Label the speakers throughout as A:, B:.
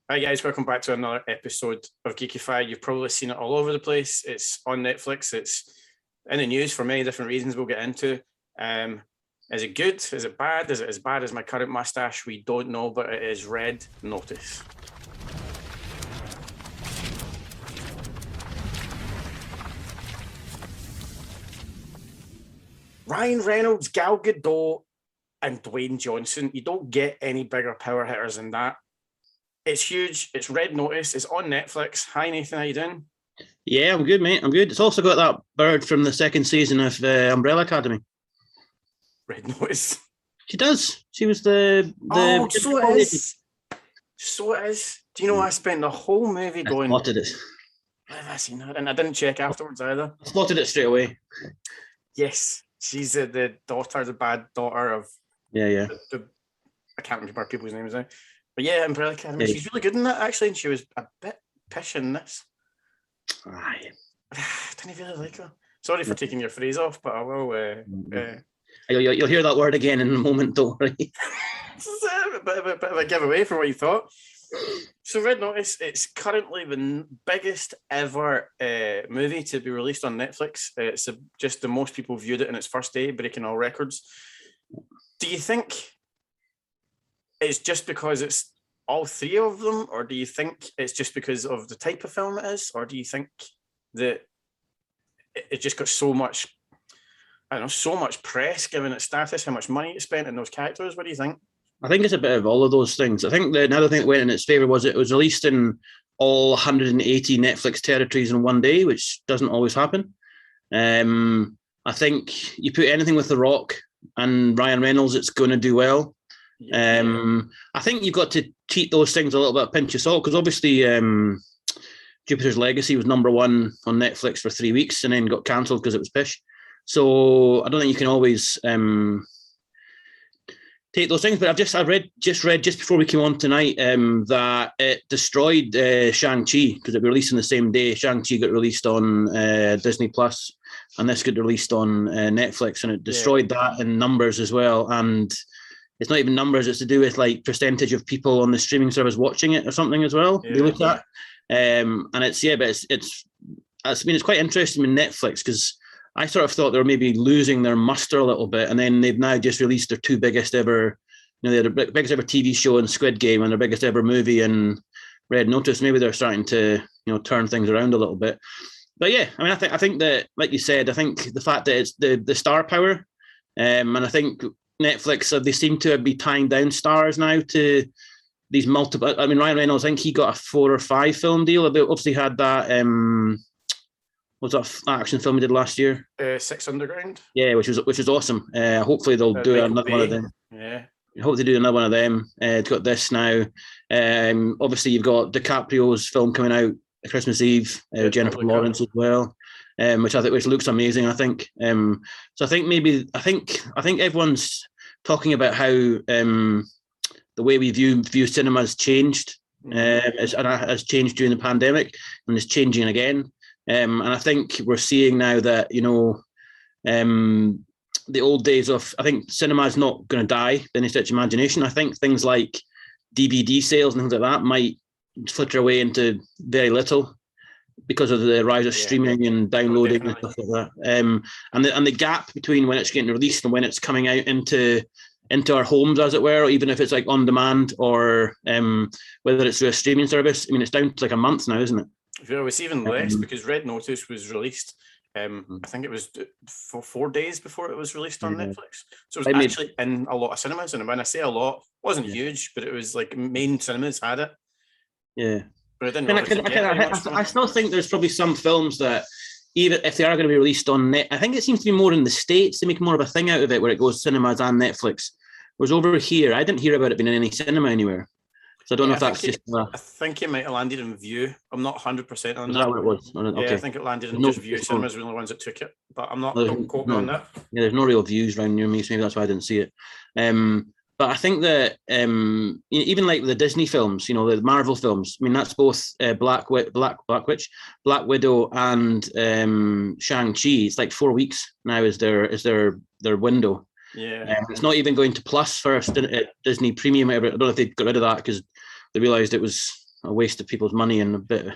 A: Hi guys, welcome back to another episode of Geekify. You've probably seen it all over the place. It's on Netflix. It's in the news for many different reasons we'll get into. Is it good? Is it bad? Is it as bad as my current mustache? We don't know, but it is Red Notice. Ryan Reynolds, Gal Gadot, and Dwayne Johnson. You don't get any bigger power hitters than that. It's huge. It's Red Notice. It's on Netflix. Hi, Nathan. How you doing?
B: Yeah, I'm good, mate. I'm good. It's also got that bird from the second season of Umbrella Academy.
A: Red Notice.
B: She does. She was the
A: so it is. So it is. Do you know I spent the whole movie going...
B: I spotted it.
A: Where have I seen her? And I didn't check afterwards either.
B: I spotted it straight away.
A: Yes. She's the daughter, the bad daughter of...
B: Yeah.
A: I can't remember people's names now. But yeah, Umbrella Academy. Yeah. She's really good in that, actually, and she was a bit pish in this.
B: Aye.
A: I didn't really like her. Sorry for taking your phrase off, but I will...
B: You'll hear that word again in a moment, don't worry.
A: It's a bit of a giveaway for what you thought. So Red Notice, it's currently the biggest ever movie to be released on Netflix. It's just the most people viewed it in its first day, breaking all records. Do you think it's just because it's all three of them, or do you think it's just because of the type of film it is, or do you think that it just got so much, so much press given its status, how much money it spent in those characters? What do you think?
B: I think it's a bit of all of those things. I think another thing that went in its favour was it was released in all 180 Netflix territories in one day, which doesn't always happen. I think you put anything with The Rock and Ryan Reynolds, it's going to do well. I think you've got to treat those things a little bit of pinch of salt, because obviously Jupiter's Legacy was number one on Netflix for 3 weeks and then got cancelled because it was pish. So I don't think you can always take those things. But I read just before we came on tonight that it destroyed Shang-Chi, because it was released on the same day. Shang-Chi got released on Disney Plus, and this got released on Netflix, and it destroyed that in numbers as well. And it's not even numbers; it's to do with like percentage of people on the streaming service watching it or something as well. They look at, and it's quite interesting with Netflix, because I sort of thought they were maybe losing their muster a little bit, and then they've now just released their two biggest ever, they had their biggest ever TV show in Squid Game and their biggest ever movie in Red Notice. Maybe they're starting to turn things around a little bit. But yeah, I mean, I think that, like you said, I think the fact that it's the star power, and I think Netflix, they seem to be tying down stars now to these multiple. I mean, Ryan Reynolds, I think he got a 4 or 5 film deal. They obviously had that. What's that action film we did last year?
A: 6 Underground.
B: Yeah, which was awesome. Hopefully they'll do another one of them.
A: Yeah.
B: I hope they do another one of them. It's got this now. Obviously you've got DiCaprio's film coming out Christmas Eve. Jennifer Lawrence as well. Which looks amazing, I think. So I think everyone's talking about how the way we view cinema has changed, has changed during the pandemic, and is changing again. And I think we're seeing now that the old days of, I think cinema is not going to die by any stretch of imagination. I think things like DVD sales and things like that might flitter away into very little, because of the rise of streaming and downloading and stuff like that. And the gap between when it's getting released and when it's coming out into our homes, as it were, or even if it's like on demand or whether it's through a streaming service, I mean, it's down to like a month now, isn't it?
A: It's even less, because Red Notice was released, I think it was for 4 days before it was released on Netflix. So it was actually in a lot of cinemas. And when I say a lot, it wasn't huge, but it was like main cinemas had it.
B: Yeah.
A: But I
B: still think there's probably some films that, even if they are going to be released on net, I think it seems to be more in the States. They make more of a thing out of it, where it goes cinemas and Netflix. Whereas over here, I didn't hear about it being in any cinema anywhere. So I don't know if that's just...
A: I think it might have landed in View. I'm not 100% on that.
B: Is that what it was? Okay.
A: Yeah, I think it landed in just View. Cinemas were the only ones that took it. But I'm not... Don't quote me on that.
B: Yeah, there's no real views around near me, so maybe that's why I didn't see it. But I think that even like the Disney films, the Marvel films, I mean, that's both Black Widow and Shang-Chi. It's like 4 weeks now is their window.
A: Yeah.
B: It's not even going to Plus for Disney Premium. I don't know if they got rid of that because they realised it was a waste of people's money and a bit.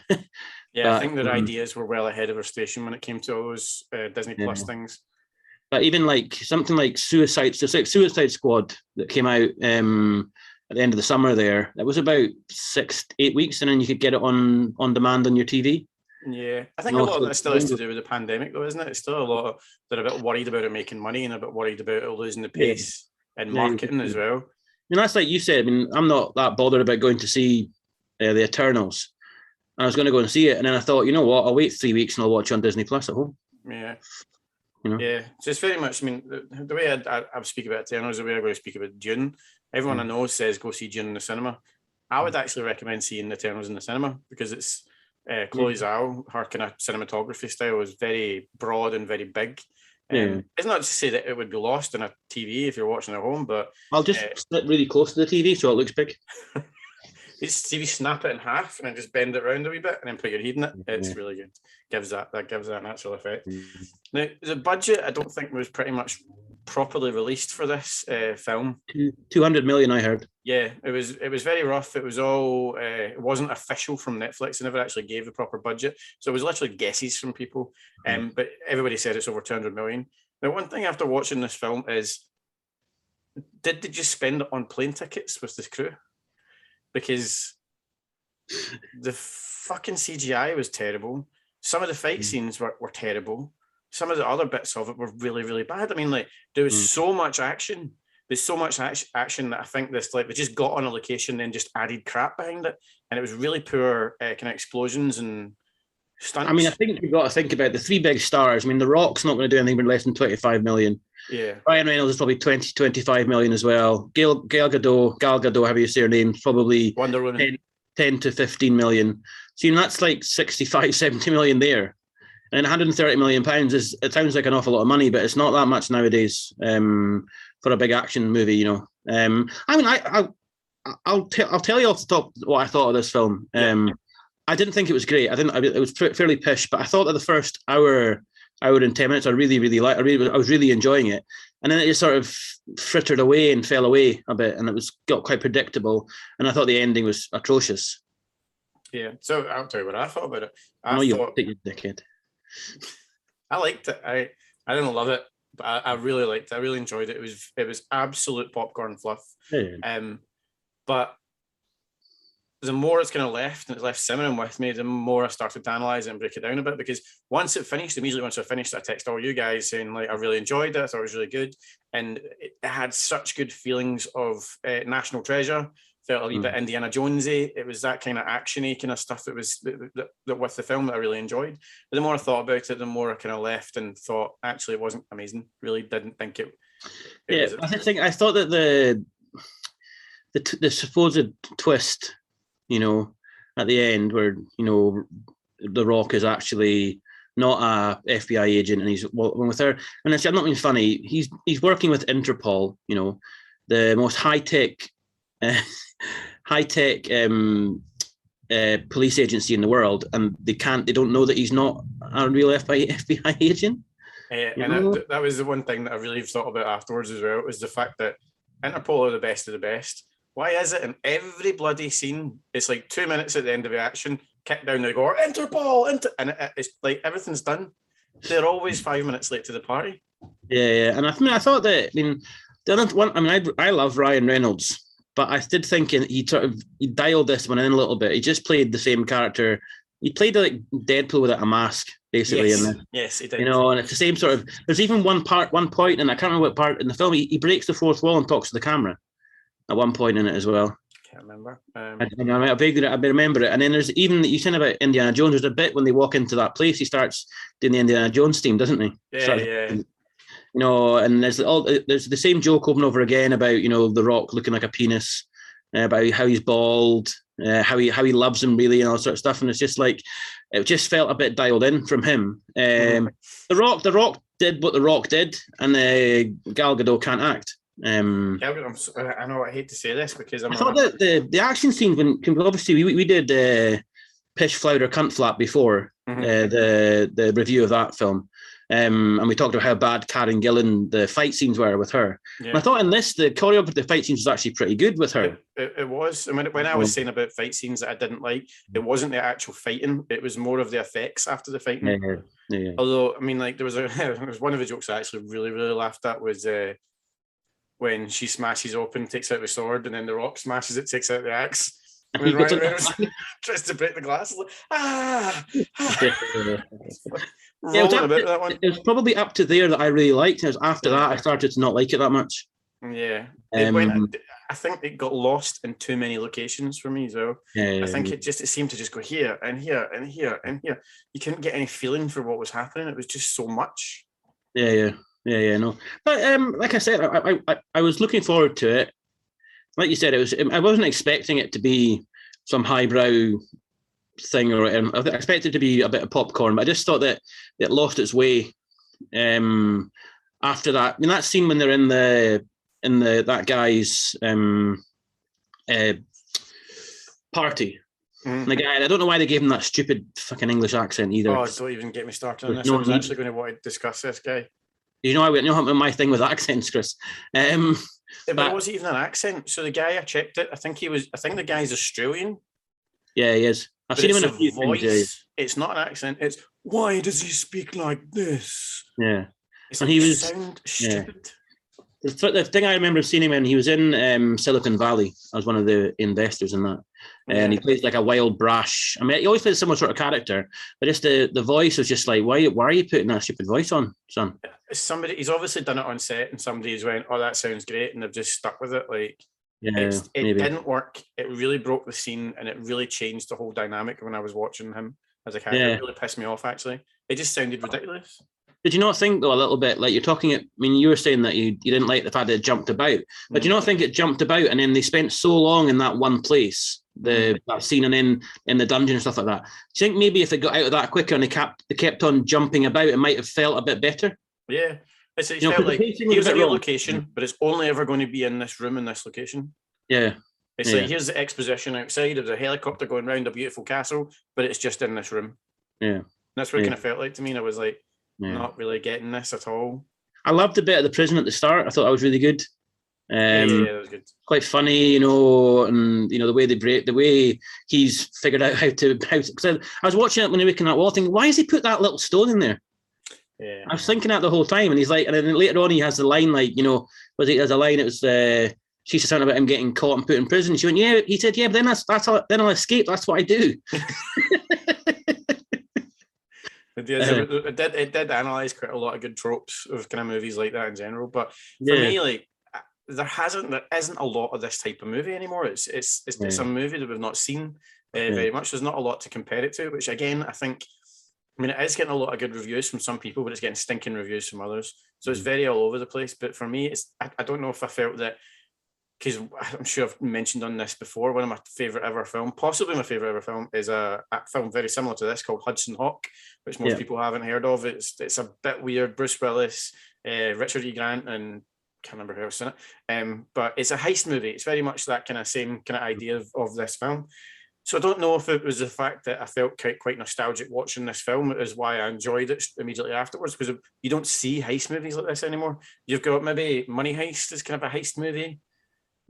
A: Yeah, I think their ideas were well ahead of their station when it came to all those Disney Plus things.
B: But even like something like Suicide Squad that came out at the end of the summer there, that was about 6-8 weeks, and then you could get it on demand on your TV.
A: Yeah, I think a lot of that still has to do with the pandemic, though, isn't it? It's still a lot of, they're a bit worried about it making money and a bit worried about it losing the pace in marketing as well.
B: I mean, that's like you said. I mean, I'm not that bothered about going to see the Eternals. I was going to go and see it, and then I thought, you know what? I'll wait 3 weeks and I'll watch it on Disney Plus at home.
A: Yeah.
B: You know?
A: Yeah, so it's very much, I mean, the way I speak about Eternals, the way I'm going to speak about Dune, everyone I know says go see Dune in the cinema. I would actually recommend seeing Eternals in the cinema because it's Chloe Zhao, her kind of cinematography style is very broad and very big. It's not to say that it would be lost on a TV if you're watching at home, but
B: I'll just sit really close to the TV so it looks big.
A: It's TV, snap it in half and then just bend it around a wee bit and then put your head in it. It's really good. Gives that natural effect. Now the budget, I don't think was pretty much properly released for this film.
B: 200 million, I heard.
A: Yeah, it was very rough. It was all it wasn't official from Netflix. They never actually gave the proper budget, so it was literally guesses from people. But everybody said it's over 200 million. Now, one thing after watching this film is, did they just spend it on plane tickets with this crew? Because the fucking CGI was terrible. Some of the fight scenes were terrible. Some of the other bits of it were really, really bad. I mean, like, there was so much action. There's so much action that I think this, like, they just got on a location and then just added crap behind it. And it was really poor kind of explosions and stunts.
B: I mean, I think you've got to think about the three big stars. I mean, The Rock's not going to do anything less than 25 million.
A: Yeah.
B: Ryan Reynolds is probably 20-25 million as well. Gal Gadot, however you say her name, probably
A: Wonder Woman.
B: 10 to 15 million. So, you know, that's like 65, 70 million there. And 130 million pounds it sounds like an awful lot of money, but it's not that much nowadays for a big action movie, you know. I mean, I'll tell you off the top what I thought of this film. I didn't think it was great. It was fairly pish, but I thought that the first hour and 10 minutes, I was really enjoying it. And then it just sort of frittered away and fell away a bit, and got quite predictable. And I thought the ending was atrocious.
A: Yeah, so I'll tell you what I thought about it.
B: You dickhead.
A: I liked it. I didn't love it, but I really liked it. I really enjoyed it. It was absolute popcorn fluff.
B: Yeah.
A: But the more it's kind of left and it's left simmering with me, the more I started to analyze it and break it down a bit. Because once I finished, I text all you guys saying, like, I really enjoyed it. I thought it was really good, and it had such good feelings of National Treasure. Felt a wee bit Indiana Jonesy. It was that kind of actiony kind of stuff that was that with the film that I really enjoyed. But the more I thought about it, the more I kind of left and thought, actually, it wasn't amazing. Really didn't think it.
B: I thought that the supposed twist, you know, at the end where, you know, The Rock is actually not a FBI agent and he's working with her. And I'm not being funny. He's working with Interpol, you know, the most high-tech police agency in the world, and they don't know that he's not a real FBI agent.
A: And that was the one thing that I really thought about afterwards as well, was the fact that Interpol are the best of the best. Why is it in every bloody scene, it's like 2 minutes at the end of the action, kick down the door, Interpol, and it's like everything's done. They're always 5 minutes late to the party.
B: Yeah. And I thought that, the other one, I love Ryan Reynolds, but I did think he dialed this one in a little bit. He just played the same character. He played like Deadpool without a mask, basically.
A: Yes, he did.
B: You know, and it's the same sort of. There's even one point, and I can't remember what part in the film. He breaks the fourth wall and talks to the camera at one point in it as well.
A: Can't remember.
B: I remember it. And then there's even, you said about Indiana Jones. There's a bit when they walk into that place, he starts doing the Indiana Jones theme, doesn't he?
A: Yeah.
B: You know, and there's the same joke over and over again about, you know, The Rock looking like a penis, about how he's bald, how he loves him really, and all sort of stuff. And it's just like, it just felt a bit dialed in from him. The Rock did what The Rock did, and Gal Gadot can't act.
A: I know, I hate to say this because I
B: thought that the action scenes, when obviously we did Pish Flounder Cunt Flap before the review of that film. And we talked about how bad Karen Gillan the fight scenes were with her.
A: Yeah.
B: And I thought in this, the choreography of the fight scenes was actually pretty good with her.
A: It was. I mean, when I was saying about fight scenes that I didn't like, it wasn't the actual fighting. It was more of the effects after the fighting.
B: Yeah.
A: Although, I mean, like there was one of the jokes I actually really, really laughed at was when she smashes open, takes out the sword, and then the Rock smashes it, takes out the axe. And then Ryan Reynolds tries to break the glass. Like,
B: it was probably up to there that I really liked. It was after that I started to not like it that much.
A: Yeah, I think it got lost in too many locations for me as well. I think it seemed to just go here and here and here and here. You couldn't get any feeling for what was happening. It was just so much.
B: No. But like I said, I was looking forward to it. Like you said, I wasn't expecting it to be some highbrow thing, or I expected it to be a bit of popcorn, but I just thought that it lost its way after that. I mean, that scene when they're in that guy's party. And the guy, I don't know why they gave him that stupid fucking English accent either.
A: Oh, don't even get me started on this. I was actually going to want to discuss this guy.
B: You know my thing with accents, Chris.
A: But it wasn't even an accent. So the guy, I checked it. I think the guy's Australian.
B: Yeah, he is. I've seen him in a few
A: voice.
B: Things,
A: It's not an accent. It's why does he speak like this?
B: Yeah,
A: it's like, he was sound stupid.
B: The thing I remember seeing him in, he was in Silicon Valley as one of the investors in that. And he plays like a wild, brash. I mean, he always plays a similar sort of character, but just the voice was just like, why are you putting that stupid voice on, son?
A: He's obviously done it on set, and somebody's went, "Oh, that sounds great," and they've just stuck with it. Like, it didn't work. It really broke the scene, and it really changed the whole dynamic when I was watching him as a character. It really pissed me off. Actually, it just sounded ridiculous.
B: Did you not think though a little bit like you're talking? I mean, you were saying that you didn't like the fact that it jumped about, but do you not think it jumped about and then they spent so long in that one place, that scene, and then in the dungeon and stuff like that? Do you think maybe if it got out of that quicker and they kept on jumping about, it might have felt a bit better?
A: Yeah, it felt like here's a new location, but it's only ever going to be in this room in this location.
B: Yeah.
A: It's like here's the exposition outside. There's a helicopter going around a beautiful castle, but it's just in this room.
B: Yeah, and
A: that's what it kind of felt like to me. And I was like, not really getting this at all.
B: I loved the bit of the prison at the start. I thought that was really good.
A: Yeah, that was good.
B: Quite funny, and the way he's figured out how to. Because I was watching it when he was making that wall, thinking, why has he put that little stone in there?
A: Yeah,
B: I was thinking that the whole time, and he's like, and then later on he has the line like, there's a line. It was she said something about him getting caught and put in prison. She went, yeah. He said, yeah, but then I'll escape. That's what I do.
A: It did analyze quite a lot of good tropes of kind of movies like that in general, but for me, like there isn't a lot of this type of movie anymore. It's a movie that we've not seen very much. There's not a lot to compare it to, which again it is getting a lot of good reviews from some people, but it's getting stinking reviews from others. So it's very all over the place. But for me, I don't know if I felt that, because I'm sure I've mentioned on this before, one of my favourite ever film, possibly my favourite ever film, is a film very similar to this called Hudson Hawk, which most people haven't heard of. It's a bit weird. Bruce Willis, Richard E. Grant, and can't remember who else in it. But it's a heist movie. It's very much that kind of same kind of idea of this film. So I don't know if it was the fact that I felt quite nostalgic watching this film is why I enjoyed it immediately afterwards, because you don't see heist movies like this anymore. You've got maybe Money Heist is kind of a heist movie.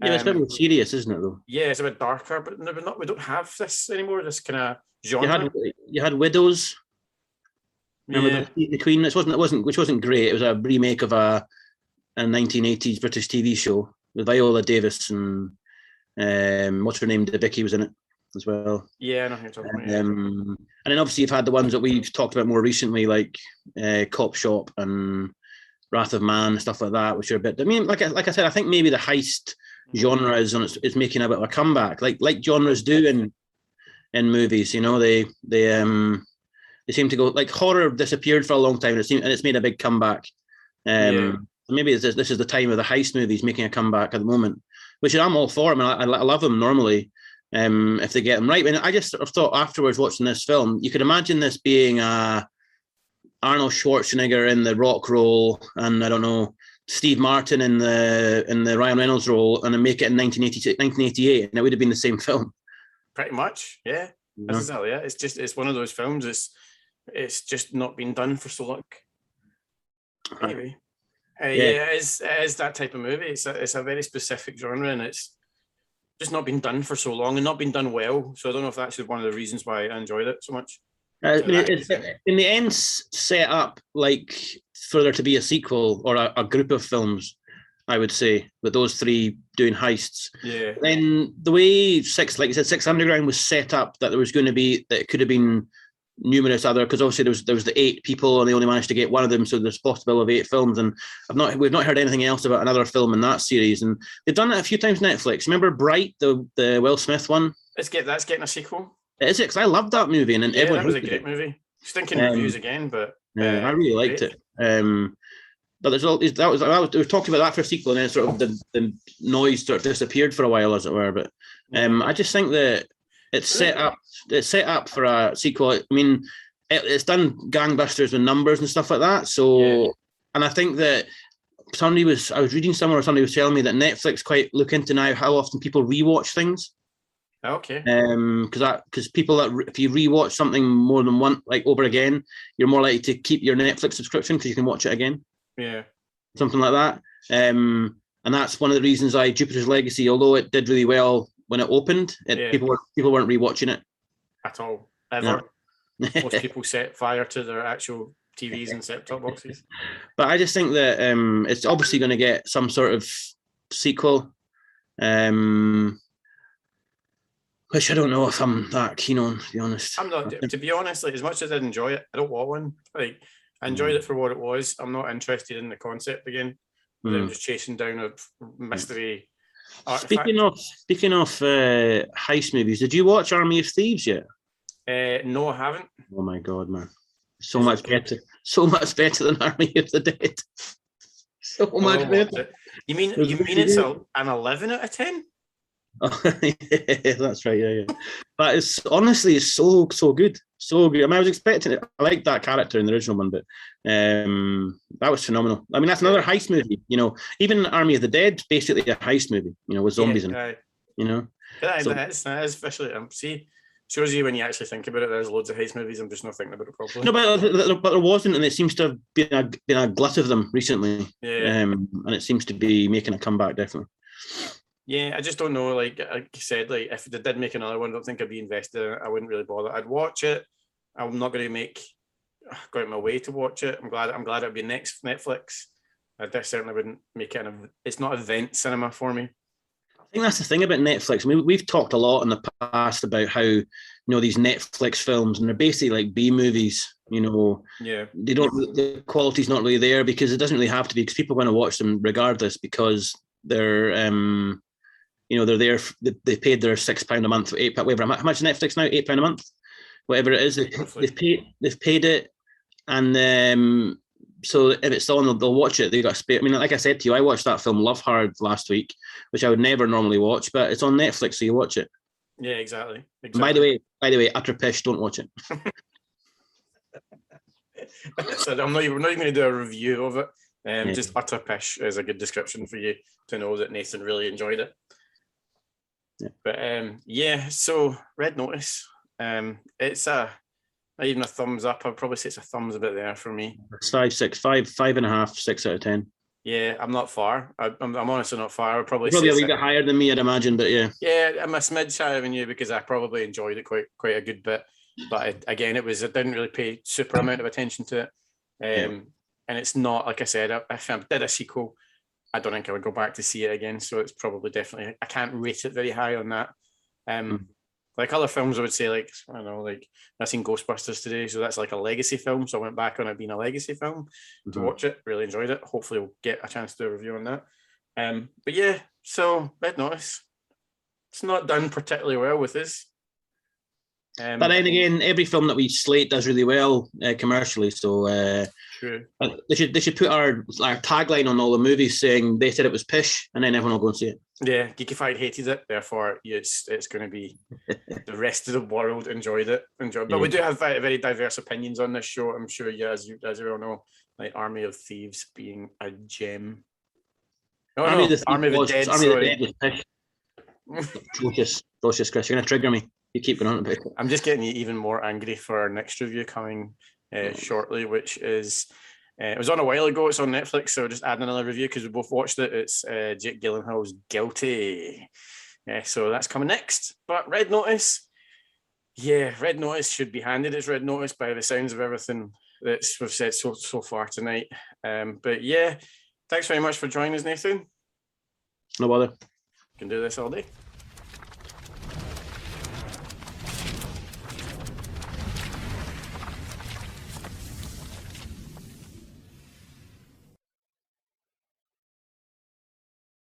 B: Yeah, it's a bit more serious, isn't it, though?
A: Yeah, it's a bit darker, but we don't have this anymore, this kind of genre.
B: You had Widows. Remember the Queen? Which wasn't great. It was a remake of a 1980s British TV show with Viola Davis and what's her name? Vicky was in it as well.
A: Yeah, I know who you're talking about.
B: And then obviously you've had the ones that we've talked about more recently, like Cop Shop and Wrath of Man, stuff like that, which are a bit. I mean, like I said, I think maybe the heist genre is making a bit of a comeback, like genres do in movies. They seem to go, like horror disappeared for a long time, and it's made a big comeback. Maybe this is the time of the heist movies making a comeback at the moment, which I'm all for. I mean, I love them normally if they get them right. And I just sort of thought afterwards watching this film, you could imagine this being Arnold Schwarzenegger in the Rock role, and I don't know, Steve Martin in the Ryan Reynolds role, and then make it in 1988, and it would have been the same film.
A: Pretty much, yeah. That's exactly it. It's one of those films. It's just not been done for so long. Anyway,
B: Yeah.
A: it is that type of movie. It's a very specific genre, and it's just not been done for so long and not been done well. So I don't know if that's one of the reasons why I enjoyed it so much.
B: I mean, it's in the end set up like for there to be a sequel or a group of films, I would say, with those three doing heists.
A: Yeah.
B: Then the way like you said, Six Underground was set up that there was going to be, that it could have been numerous other, because obviously there was the 8 people and they only managed to get one of them, so there's possible of 8 films. And we've not heard anything else about another film in that series. And they've done that a few times. Netflix. Remember Bright, the Will Smith one?
A: That's getting a sequel.
B: Is it? Because I loved that movie, and
A: yeah, that was a great movie. Stinking reviews again, but
B: I really liked it. But there's all we were talking about that for a sequel, and then sort of the noise sort of disappeared for a while, as it were. But I just think that it's set up for a sequel. I mean, it's done gangbusters with numbers and stuff like that. So, and I think that I was reading somewhere, or somebody was telling me that Netflix quite look into now how often people rewatch things.
A: Okay.
B: Because people if you rewatch something more than one, like over again, you're more likely to keep your Netflix subscription because you can watch it again.
A: Yeah.
B: Something like that. And that's one of the reasons why Jupiter's Legacy, although it did really well when it opened, people weren't rewatching it
A: at all, ever. Yeah. Most people set fire to their actual TVs and set-top boxes.
B: But I just think that it's obviously going to get some sort of sequel. Which I don't know if I'm that keen on, to be honest.
A: I'm not. To be honest, like, as much as I enjoy it, I don't want one. Like, I enjoyed it for what it was. I'm not interested in the concept again. I'm just chasing down a mystery artifact.
B: Speaking of heist movies, did you watch Army of Thieves yet?
A: No, I haven't.
B: Oh my god, man! So much better than Army of the Dead. So much better.
A: You mean it's an 11 out of 10?
B: Oh, yeah, that's right. Yeah. But it's so good, so good. I mean, I was expecting it. I liked that character in the original one, but that was phenomenal. I mean, that's another heist movie. You know, even Army of the Dead, basically a heist movie. You know, with zombies in it. You know,
A: that is especially. See, shows you when you actually think about it. There's loads of heist movies. I'm just not thinking about it properly.
B: No, but there wasn't, and it seems to have been a glut of them recently.
A: Yeah.
B: And it seems to be making a comeback, definitely.
A: Yeah, I just don't know. Like I said, like if they did make another one, I don't think I'd be invested in it. I wouldn't really bother. I'd watch it. I'm not going to go out my way to watch it. I'm glad it'll be next Netflix. I certainly wouldn't make it. It's not event cinema for me.
B: I think that's the thing about Netflix. I mean, we've talked a lot in the past about how, you know, these Netflix films, and they're basically like B movies. You know, the quality's not really there because it doesn't really have to be, because people want to watch them regardless because they're you know, they're there. They paid their £6 a month, £8, whatever. How much is Netflix now? £8 a month, whatever it is. They've paid it, and so if it's on, they'll watch it. They got spare. I mean, like I said to you, I watched that film Love Hard last week, which I would never normally watch, but it's on Netflix, so you watch it.
A: Yeah, exactly.
B: By the way, utter pish. Don't watch it.
A: So we're not even going to do a review of it. Just utter pish is a good description for you to know that Nathan really enjoyed it. Yeah. But so Red Notice, it's not even a thumbs up. I'd probably say it's a thumbs a bit there for me.
B: It's 5.5, 6 out of 10.
A: Yeah, I'm not far. I'm honestly not far. I'd probably
B: a wee bit higher than me, I'd imagine, but yeah.
A: Yeah, I'm a smidge higher than you because I probably enjoyed it quite a good bit. But I didn't really pay super amount of attention to it. And it's not, like I said, if I did a sequel, I don't think I would go back to see it again. So it's probably definitely, I can't rate it very high on that. Like other films, I would say, like, I don't know, like I've seen Ghostbusters today. So that's like a legacy film. So I went back on it being a legacy film to watch it. Really enjoyed it. Hopefully we'll get a chance to do a review on that. But yeah, so Red Notice, it's not done particularly well with this.
B: But then again, every film that we slate does really well commercially. So
A: true.
B: They should put our tagline on all the movies saying they said it was pish, and then everyone will go and see it.
A: Yeah, Geekified hated it, therefore it's going to be the rest of the world enjoyed it. But we do have very, very diverse opinions on this show. I'm sure as you all know, like Army of Thieves being a gem. Army of the Dead was
B: pish. Atrocious, Chris. You're going to trigger me. You keep going on about it.
A: I'm just getting you even more angry for our next review coming shortly, which is It was on a while ago. It's on Netflix, so just adding another review because we both watched it. It's Jake Gyllenhaal's Guilty. So that's coming next. But Red Notice, Red Notice should be handed its Red Notice by the sounds of everything that we've said so far tonight. But yeah, thanks very much for joining us, Nathan.
B: No bother.
A: Can do this all day.